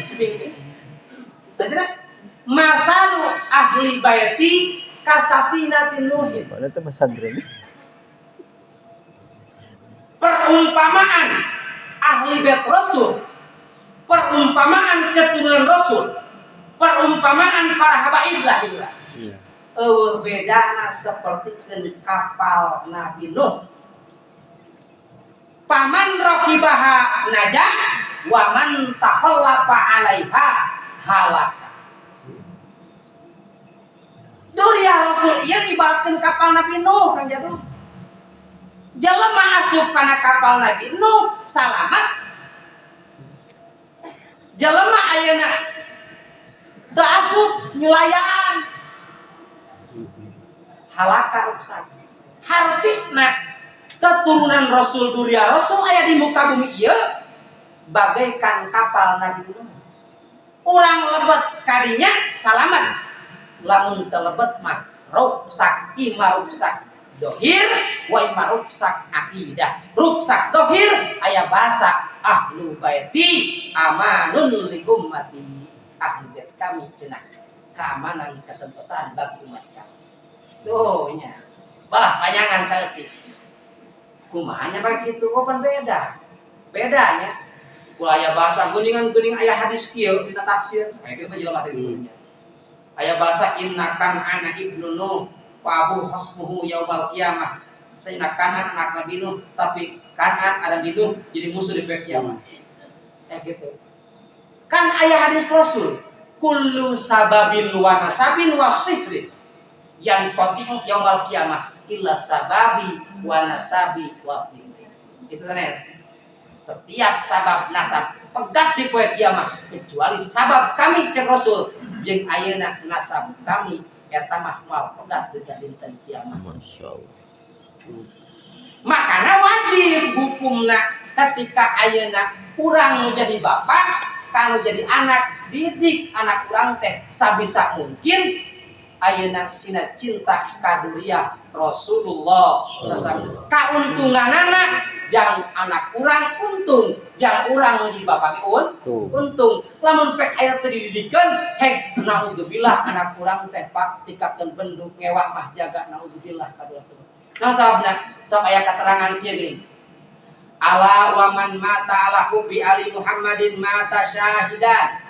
masalu ahli baiti kasafinatin nuhin. Mana tuh pesantren? Perumpamaan ahli bait Rasul, perumpamaan keturunan Rasul, perumpamaan para habaib lah ieu. Iya. Bedana seperti kapal Nabi Nuh. Paman raqibaha najah wa man takhallafa 'alaiha halaka. Duriya Rasul ieu ibaratkeun kapal Nabi Nuh kan jatuh. Jelema asup kana kapal Nabi Nuh salamat. Jelema ayeuna teu asup nyulayaan halaka ruksak. Hartina keturunan Rasul duriya Rasul aya di muka bumi ieu bagaikan kapal Nabi Nuh. Urang lebet kadinya salamat. Lamun telebet mah ruksak ima ruksak dohir wa ima ruksak akidah ruksak dohir aya bahasa ahlu baiti amanun li ummati ahli bait kami cenah keamanan kesentosan bagi umat kami tuh nya balah panjangan saeutik. Kumahanya begitu, oh pan beda. Bedanya ulah aya bahasa geuningan-geuning aya hadis kieu dina tafsir, aya kieu mah jelema teh dulunya. Aya bahasa innakan ana ibnu Nuh wa abu hasmuhu yaumal qiyamah. Sayyidina Kanan anak Nabi Nuh, tapi Kanan ada di Nuh jadi musuh di kiamat. Gitu. Kan aya hadis Rasul, kullu sababin wa nasabin wa sihrin yang qati'u yaumal qiyamah illa sababi wa nasabi wa sihrin. Itu tenes. Setiap sabab nasab pegat di poe kiamat kecuali sabab kami cek Rasul jeung ayeuna nasab kami eta mah moal pegat di dinten kiamat. Masyaallah. Makanya wajib hukumna ketika ayeuna urang nu jadi bapak kanu jadi anak didik anak urang teh sabisa mungkin ayeuna sina cinta kaduriah Rasulullah sallallahu kauntunganana jang anak urang untung jang urang nu jadi bapak ge untung lamun pek aya teu dididikeun hek naudzubillah anak urang teh pak tikakeun benduk ngewak mah jaga naudzubillah kadua sebab. Nah sahabna, sahab aya keterangan kieu geuning. Ala wa man mata ala hubbi ali Muhammadin mata syahidan.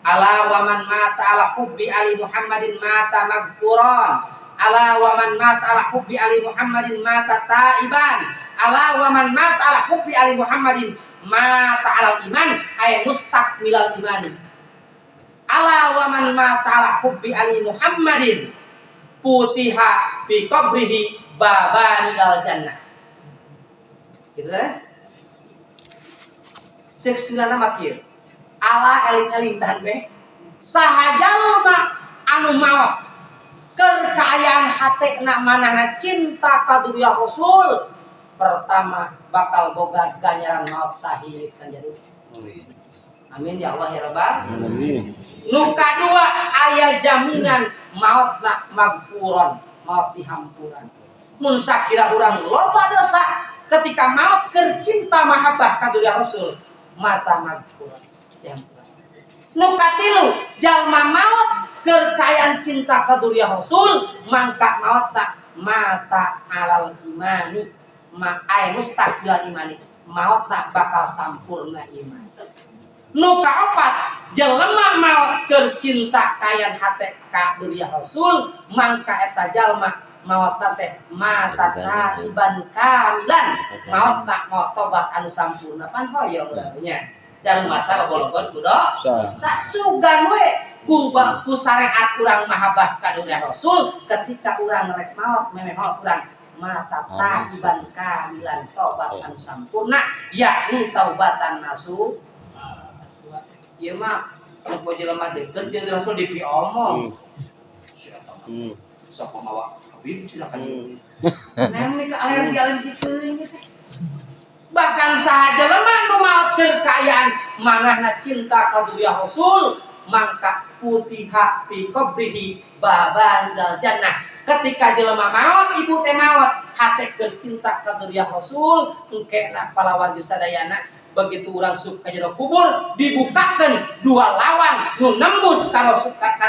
Ala wa man mata ala hubbi ali Muhammadin mata maghfuran. Ala wa man mata ala hubbi ali Muhammadin mata taiban. Ala wa man mata ala hubbi ali Muhammadin mata alal iman ay mustakmilal iman. Ala wa man mata ala hubbi ali Muhammadin putiha fi qabrihi babani al jannah. Gitu guys. Cek sunana mah kieu. Ala eling-eling tahan be. Saha jalma anu maot keur kaayaan hatena manehna cinta ka dunia Rasul, pertama bakal boga ganjaran maot sahih kan jadi. Amin ya Allah ya Rabbal. Amin. Nu kadua aya jaminan maotna magfuron, maot dihampuran. Mun sakira urang loba dosa ketika maut keur cinta mahabbah ka dunia Rasul mata magfuran dihampuran. Nu katilu jalma maut keur kaayaan cinta ka dunia Rasul mangka maotna mata alal imani ma ay mustaqbil imani maotna bakal sampurna iman. Nu kaopat jelema maot keur cinta kaayaan hate ka dunia Rasul mangka eta jalma maotna teh mata taiban kamilan maotna maot tobat anu sampurna pan hoyong urang nya dalam masa bolongan kudu sugan we ku syariat urang mahabbah ka dunia Rasul ketika urang rek maot memeh maot urang mata taiban kamilan tobat anu sampurna yakni taubatan nasuh. Ieu mah poe jelema deukeut jeung Rasul dipiomong. Sok mawa kabin silakan. Neng nih alergi kitu bahkan saha jelema nu maot keur kaayaan manehna cinta ka dunia Rasul mangka putiha fi qabrihi baban dal jannah. Ketika jelema maot ibu teh maot hate keur cinta ka dunia Rasul engkena palawargi sadayana begitu urang sup ka jero kubur dibukakeun dua lawang nu nembus ka surga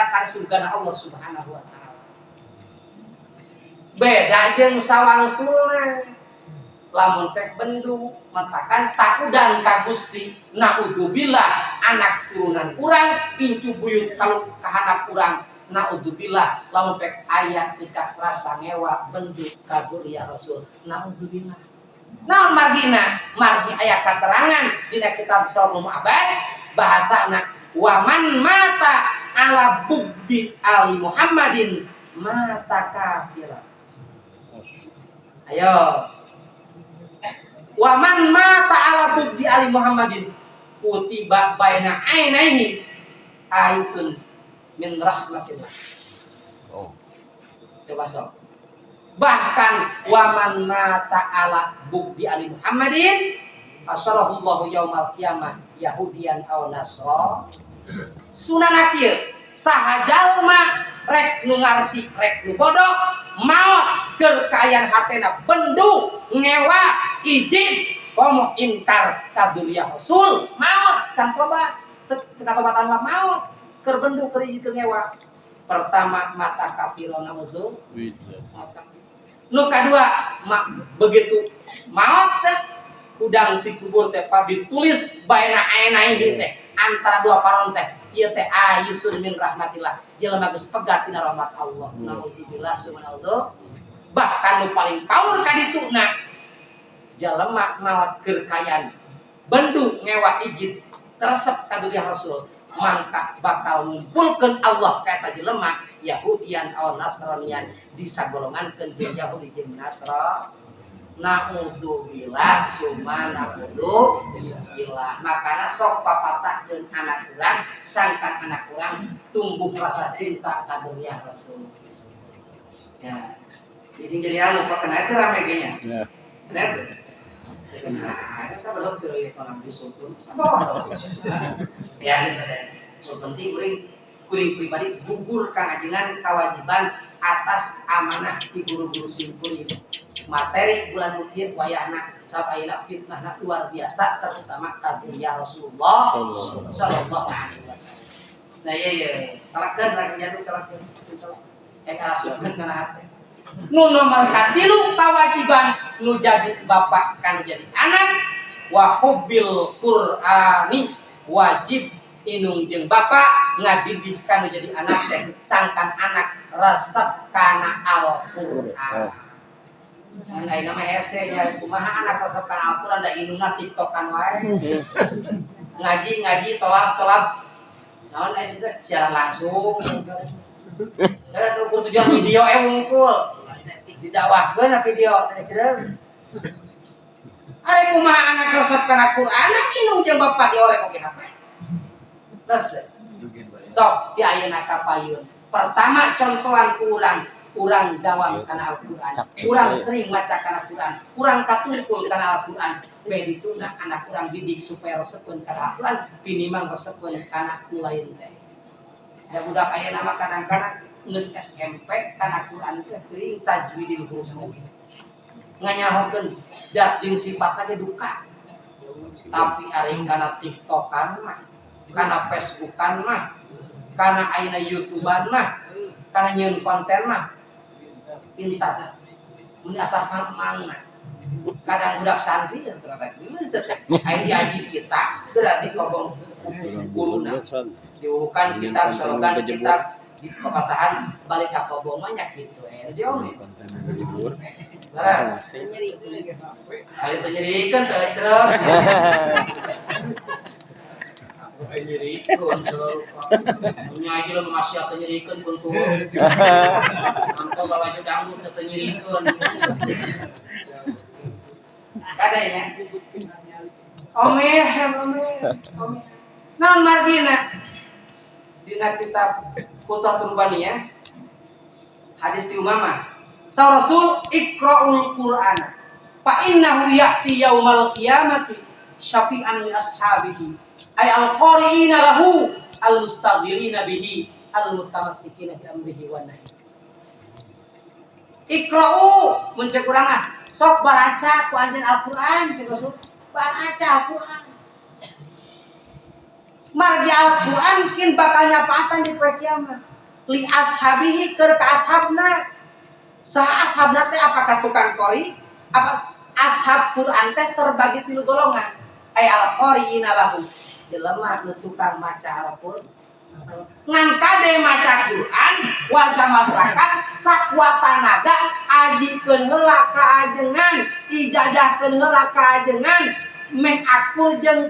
Allah Subhanahu wa taala. Beda jeung sawangsulna. Lamun pek bendu matakan takudan ka Gusti naudzubillah anak turunan urang incu buyut kalau kahanap urang naudzubillah lamun pek aya tika rasa ngewa bendu ka ya Rasul naudzubillah. Naon margi aya katerangan dina kitab Salmul Abad bahasana wa man mata ala bugdi ali Muhammadin mata kafir. Ayo wa man mata ala bugdi ali Muhammadin kutiba baina ainaihi aisun min rahmatillah. Oh. Coba sok. Bahkan waman mata ala bugdi ali Muhammadin asyarahullahu yaumal qiyamah yahudian aw nasra sunan kieu saha jalma rek nu ngarti rek nu bodoh maot keur kaayaan hatena bendu ngewa izin komo inkar ka dunia Rasul maot can tobat tobatan mah maot keur bendu keur izin keur ngewa pertama mata kafirona mutu mata Nu kadua begitu maot teh udang dikubur teh ditulis baena aena hiji teh antara dua paron teh ieu teh ayusun min rahmatillah jelema geus pegat tina rahmat Allah. Nauzubillah subhanallah. Bahkan nu paling kaur ka dituna jelema maot keur kayan bendu ngewa ijid teresep ka dunia Rasul mangka bakal ngumpulkeun Allah ka eta jelema Yahudian aw Nasranian disagolongankeun jeung Yahudi jeung Nasrani. Naudzubillah summa naudzubillah. Makana sok papatahkeun anak urang sangkan anak urang tumbuh rasa cinta ka dunia Rasul. Ya. Izin jadi anu perkenaan itu rame genya. Ya. Benar tuh. Nah, ada sabar tuh ya kalau disumpul. Sabar. Ya, ini sadar. Penting kuring pribadi gugur kang ajengan kewajiban atas amanah di guru-guru simpul itu. Materi bulan mungkin wayahna sapayeuna fitnahna luar biasa terutama ka dunia Rasulullah sallallahu alaihi wasallam. Nah iya talakeun jatuh talakeun. Karasupkeun kana hate. Nu nomor katilu kewajiban nu jadi bapak kan jadi anak wa hubbil Qur'ani wajib inung jeung bapak ngadidik kan jadi anak teh sangkan anak resep kana Al-Qur'an. Nggak nama hese nya kumaha anak resep kana Al-Qur'an da inungna tiktokan wae. Ngaji tolap naon aya sudah secara langsung. Tuh tujuan video wungkul. Didakwahkeun video teh ceureuh. Are kumaha anak resep kana Qur'an inung jeung bapak diorek oge hapal. Terus deh. Sok ti ayeuna ka payun. Pertama contohan urang dawam kana Al-Qur'an. Urang sering maca kana Qur'an. Urang katungkul kana Al-Qur'an. Bae dituna anak urang didik supaya resepkeun kana Al-Qur'an tinimbang resepkeun kana nu lain teh. Da budak ayeuna mah kadang-kadang geus SMP kana Qur'an teh teuing tajwidil huruf. Nganyahokeun dat jeung sifatna ge duka. Tapi ari kana TikTokan mah kana Facebookan mah kana ayeuna YouTubean mah kana nyieun konten mah pintar mun asa mangna kadang budak santri terada geuleuh teh aya diaji kita berarti kobong guruna diurukan kitab sorogan kitab di pepatahan balik ka kobong mah nya kitu dia laras kali teh nyerikeun teh cereuh nyerikeun selalu nyaji lo masih atau nyerikeun kuntu angko bawaju dangdut atau nyerikeun kadanya omeh naon margina dina kitab Futuhatul Baniyah hadis ti Umamah sa Rasul iqra'ul Qur'an fa innahu ya'ti yaumal qiyamati syafi'an li ashabihi ay al-qari'ina lahu al-mustaghfirina bihi al-mutamassikina bi amrihi wa nahi. Iqra'u mun cek urang ah sok baraca ku anjeun Al-Qur'an cek Rasul baraca Al-Qur'an. Margi Al-Qur'an kin bakal nyapaatan di poe kiamat. Li ashabihi keur ka ashabna. Saha ashabna teh apakah tukang qori? Apa ashab Qur'an teh terbagi 3 golongan. Ay al-qari'ina lahu jelema nu tukang maca Al-Qur'an ngan kade maca Qur'an warga masyarakat sakuat tanaga ajikeun heula ka ajengan ijazahkeun heula ka ajengan meh akur jeung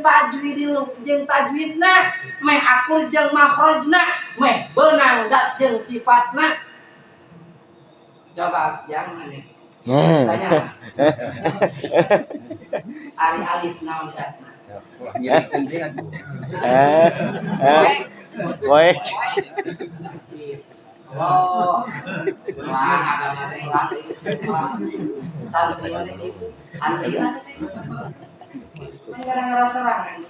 tajwidna meh akur jeung makhrajna meh beunang dat jeung sifatna coba yang mana tanya alif naon datna nyerikeun teh atuh Boy. Oh, lang agama teh lang santri itu santri lah teh. Kadang ngerasa rangan.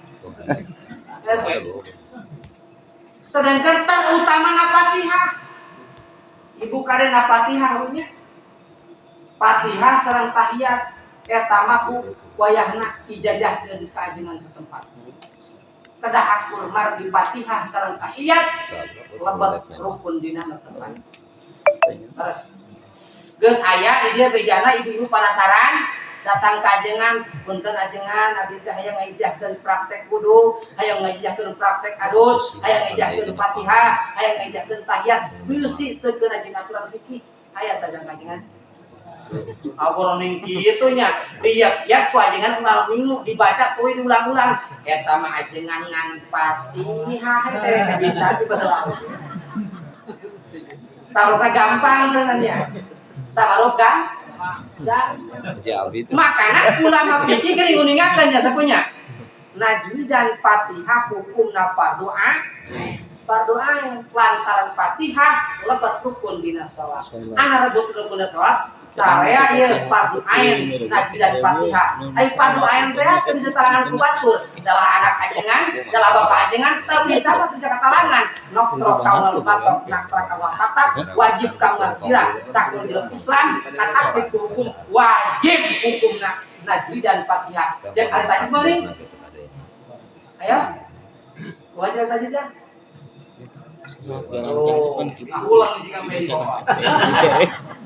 Sedangkan terutama Fatihah. Ibu kadena Fatihah nya. Fatihah sareng tahiyat eta mah ku wayahna ijazahkeun ka ajengan setempat. Kedah akur mar di Fatihah sareng tahiyat lebet rukun dina tempat. Terus Geus aya di dieu bejana ibu-ibu penasaran datang ke ajengan, punten ajengan abdi teh hayang ngajahkeun praktek wudu, hayang ngajahkeun praktek adus, hayang ngajahkeun Fatihah, hayang ngajahkeun tahiyat, beusi teu keun ajeng aturan fikih. Aya tajang ajengan. Aborong ning kitu nya, riak-riak ku ajengan ulang minggu dibaca tuh diulang-ulang. Eta mah ajengan ngan Fatihah teh bisa dibaheula. Saroga gampang tenan Samaroga makanya ulama fikih geuning uningakeun nya sapunya. Najwi dan Fatihah hukumna fardu ain. Fardu ain lantaran Fatihah lebat rukun dina salat. Ana rebut rukun dina salat sarea ieu fardu ain najwi dan Fatihah. Ai fardu ain teh teu bisa talangan ku batur. Dalah anak ajengan, dalah bapak ajengan teu bisa katalangan. Nokro kaul batok nakra kaul katak wajib ka marsira sakul Islam katak hukum wajib hukumna najwi dan Fatihah. Cek tajwid meuring. Ayo. Wajib tajwid ya. Oh, ulang jika meli bawa.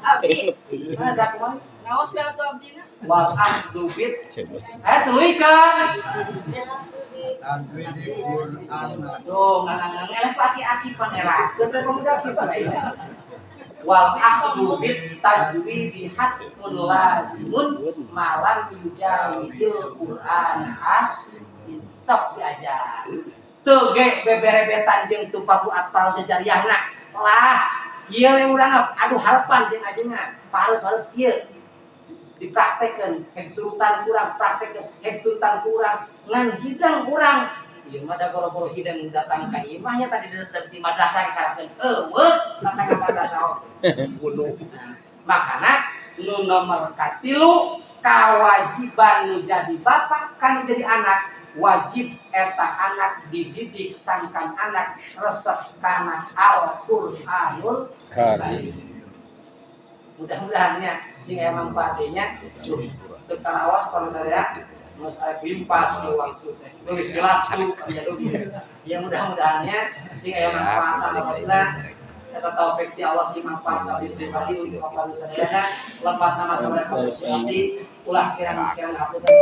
Abdi. Masa kumaha? Ngaos ya atuh abdina. Wal ahdu bit. Tuluikeun. Tuh, nganang eleh aki-aki panera. Teu pemuda kitu aya. Wal ahdu bit tajwid hatmun lazimun malam yujawidil Qur'an sok diajar. Teu ge beberebetan jeung tu patu atpal jajariahna. Lah, ieu we urang aduh harapan jeung ajengan. Parut-parut ieu dipraktekeun, turutan kurang praktekeun, turutan kurang ngan hidang kurang. Ieu mah da boro-boro hidang datang ka ieu mah nya tadi di madrasah dikarakeun eueuh datang ka madrasah. Makana nu nomor katilu kawajiban nu jadi bapak kan jadi anak wajib eta anak dididik sangkan anak resep kana Al-Qur'anul Karim. Mudah-mudahannya sing emang manfaatnya teu kalawas kalau saya geus aya pimpas di waktu teh. Leuwih jelas tuh ya mudah-mudahannya sing aya manfaat awasna eta taufik ti Allah sing manfaat ka diri pribadi untuk apa sadayana lepat nama sabaraha ulah kirang-kirang hapunten